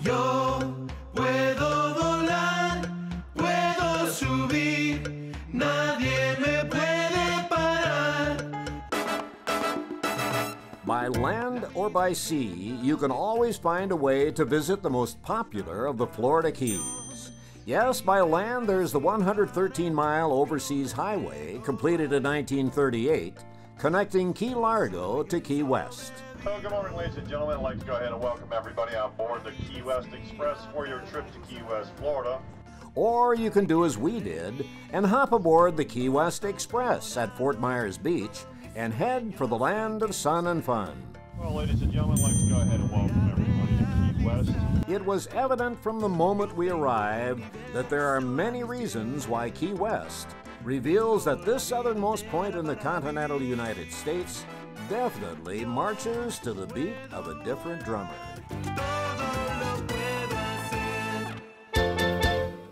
Yo puedo volar, puedo subir, nadie me puede parar. By land or by sea, you can always find a way to visit the most popular of the Florida Keys. Yes, by land, there's the 113-mile overseas highway, completed in 1938, connecting Key Largo to Key West. Well, good morning, ladies and gentlemen. I'd like to go ahead and welcome everybody on board the Key West Express for your trip to Key West, Florida. Or you can do as we did and hop aboard the Key West Express at Fort Myers Beach and head for the land of sun and fun. Well, ladies and gentlemen, I'd like to go ahead and welcome everybody to Key West. It was evident from the moment we arrived that there are many reasons why Key West reveals that this southernmost point in the continental United States definitely marches to the beat of a different drummer.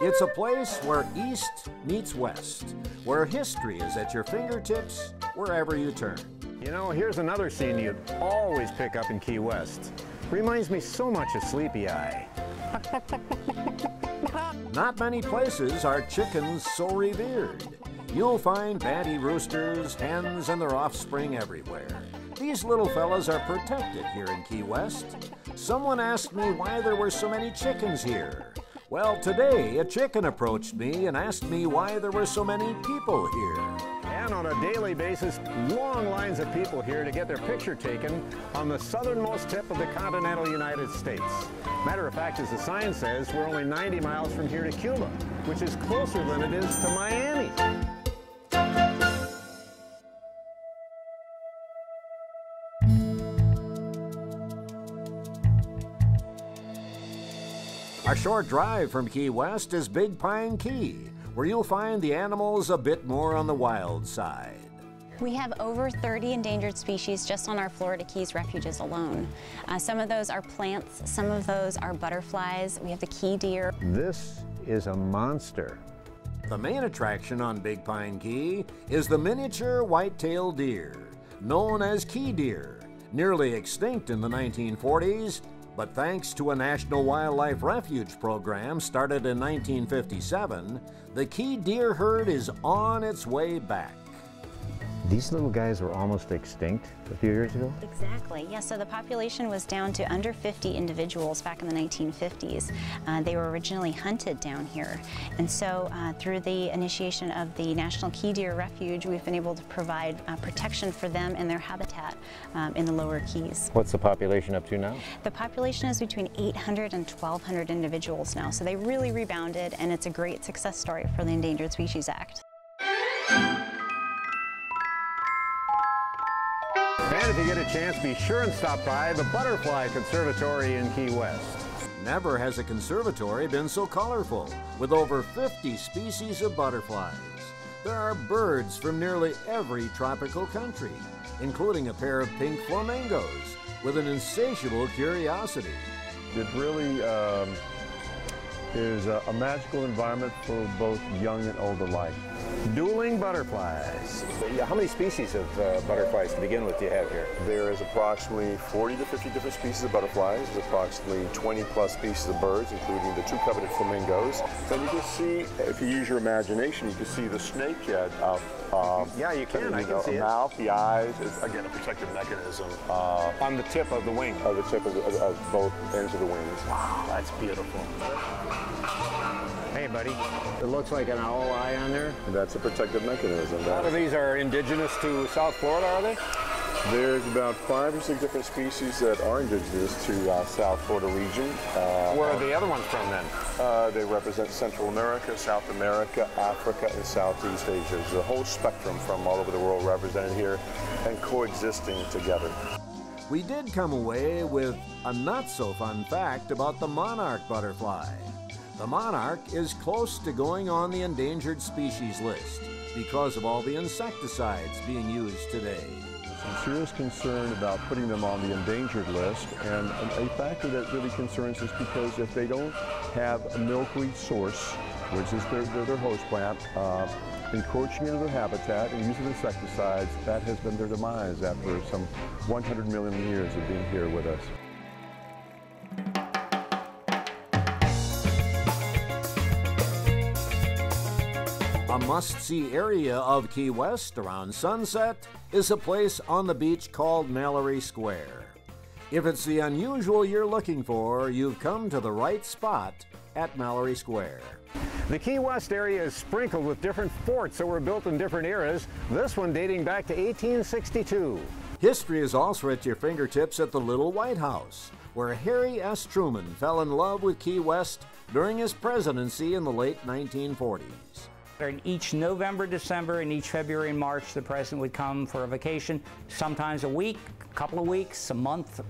It's a place where East meets West, where history is at your fingertips wherever you turn. You know, here's another scene you'd always pick up in Key West. Reminds me so much of Sleepy Eye. Not many places are chickens so revered. You'll find banty roosters, hens, and their offspring everywhere. These little fellas are protected here in Key West. Someone asked me why there were so many chickens here. Well, today a chicken approached me and asked me why there were so many people here. And on a daily basis, long lines of people here to get their picture taken on the southernmost tip of the continental United States. Matter of fact, as the sign says, we're only 90 miles from here to Cuba, which is closer than it is to Miami. A short drive from Key West is Big Pine Key, where you'll find the animals a bit more on the wild side. We have over 30 endangered species just on our Florida Keys refuges alone. Some of those are plants, some of those are butterflies. We have the key deer. This is a monster. The main attraction on Big Pine Key is the miniature white-tailed deer, known as key deer, nearly extinct in the 1940s, but thanks to a National Wildlife Refuge program started in 1957, the key deer herd is on its way back. These little guys were almost extinct a few years ago? Exactly, yeah, so the population was down to under 50 individuals back in the 1950s. They were originally hunted down here. And so through the initiation of the National Key Deer Refuge, we've been able to provide protection for them and their habitat in the lower Keys. What's the population up to now? The population is between 800 and 1,200 individuals now, so they really rebounded, and it's a great success story for the Endangered Species Act. And if you get a chance, be sure and stop by the Butterfly Conservatory in Key West. Never has a conservatory been so colorful, with over 50 species of butterflies. There are birds from nearly every tropical country, including a pair of pink flamingos with an insatiable curiosity. It really is a magical environment for both young and old alike. Dueling butterflies. How many species of butterflies to begin with do you have here? There is approximately 40 to 50 different species of butterflies. There's approximately 20 plus species of birds, including the two coveted flamingos. Then you can see, if you use your imagination, you can see the snakehead of yeah, you can. I can see the it. mouth, the eyes, is again a protective mechanism. On the tip of the wing. Of the tip of both ends of the wings. Wow, that's beautiful. Hey, buddy. It looks like an owl eye on there. And that's a protective mechanism. A lot of these are indigenous to South Florida, are they? There's about 5 or 6 different species that are indigenous to South Florida region. Where are the other ones from then? They represent Central America, South America, Africa, and Southeast Asia. There's a whole spectrum from all over the world represented here and coexisting together. We did come away with a not-so-fun fact about the monarch butterfly. The monarch is close to going on the endangered species list because of all the insecticides being used today. Some serious concern about putting them on the endangered list, and a factor that really concerns us because if they don't have a milkweed source, which is their host plant, encroaching into their habitat and using insecticides, that has been their demise after some 100 million years of being here with us. must-see area of Key West around sunset is a place on the beach called Mallory Square. If it's the unusual you're looking for, you've come to the right spot at Mallory Square. The Key West area is sprinkled with different forts that were built in different eras, this one dating back to 1862. History is also at your fingertips at the Little White House, where Harry S. Truman fell in love with Key West during his presidency in the late 1940s. Each November, December, and each February and March, the president would come for a vacation, sometimes a week, a couple of weeks, a month,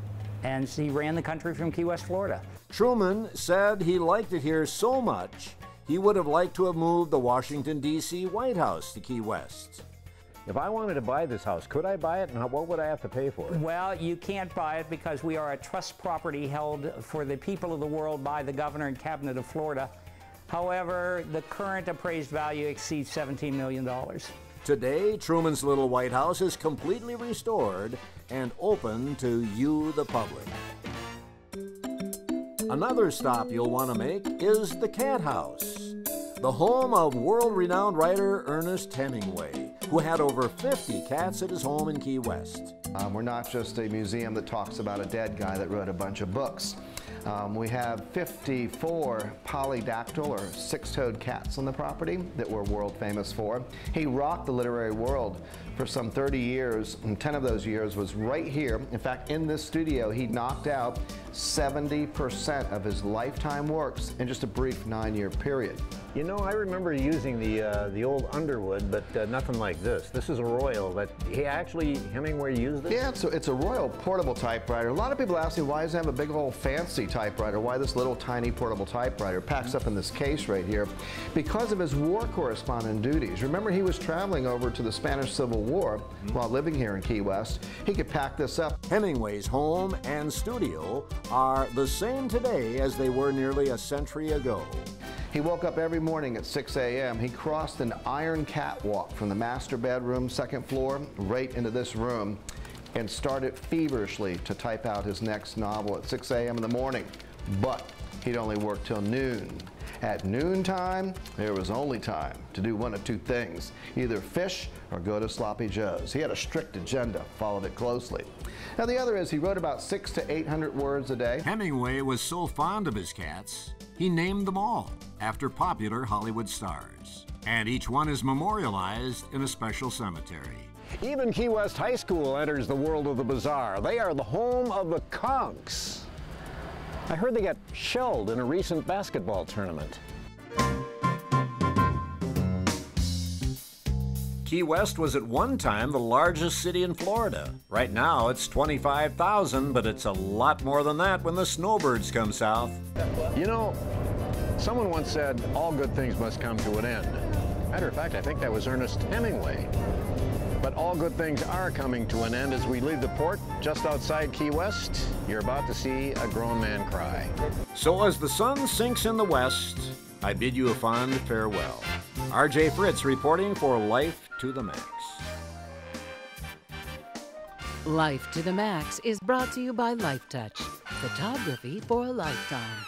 and he ran the country from Key West, Florida. Truman said he liked it here so much, he would have liked to have moved the Washington, D.C. White House to Key West. If I wanted to buy this house, could I buy it, and what would I have to pay for it? Well, you can't buy it because we are a trust property held for the people of the world by the governor and cabinet of Florida. However, the current appraised value exceeds $17 million. Today, Truman's Little White House is completely restored and open to you, the public. Another stop you'll want to make is the Cat House, the home of world-renowned writer Ernest Hemingway, who had over 50 cats at his home in Key West. We're not just a museum that talks about a dead guy that wrote a bunch of books. We have 54 polydactyl or six-toed cats on the property that we're world famous for. He rocked the literary world for some 30 years, and 10 of those years was right here. In fact, in this studio, he knocked out 70% of his lifetime works in just a brief 9-year period. You know, I remember using the old Underwood, but nothing like this. This is a Royal that Hemingway used this? Yeah, so it's a Royal portable typewriter. A lot of people ask me, why does it have a big old fancy typewriter? Why this little tiny portable typewriter? Packs up in this case right here. Because of his war correspondent duties. Remember, he was traveling over to the Spanish Civil War while living here in Key West. He could pack this up. Hemingway's home and studio are the same today as they were nearly a century ago. He woke up every morning at 6 a.m. He crossed an iron catwalk from the master bedroom, second floor, right into this room, and started feverishly to type out his next novel at 6 a.m. in the morning. But he'd only work till noon. At noontime, there was only time to do one of two things, either fish or go to Sloppy Joe's. He had a strict agenda, followed it closely. Now the other is he wrote about 600 to 800 words a day. Hemingway was so fond of his cats, he named them all after popular Hollywood stars. And each one is memorialized in a special cemetery. Even Key West High School enters the world of the bizarre. They are the home of the Conks. I heard they got shelled in a recent basketball tournament. Key West was at one time the largest city in Florida. Right now it's 25,000, but it's a lot more than that when the snowbirds come south. You know, someone once said, all good things must come to an end. Matter of fact, I think that was Ernest Hemingway. But all good things are coming to an end as we leave the port just outside Key West. You're about to see a grown man cry. So as the sun sinks in the west, I bid you a fond farewell. RJ Fritz reporting for Life to the Max. Life to the Max is brought to you by Life Touch, photography for a lifetime.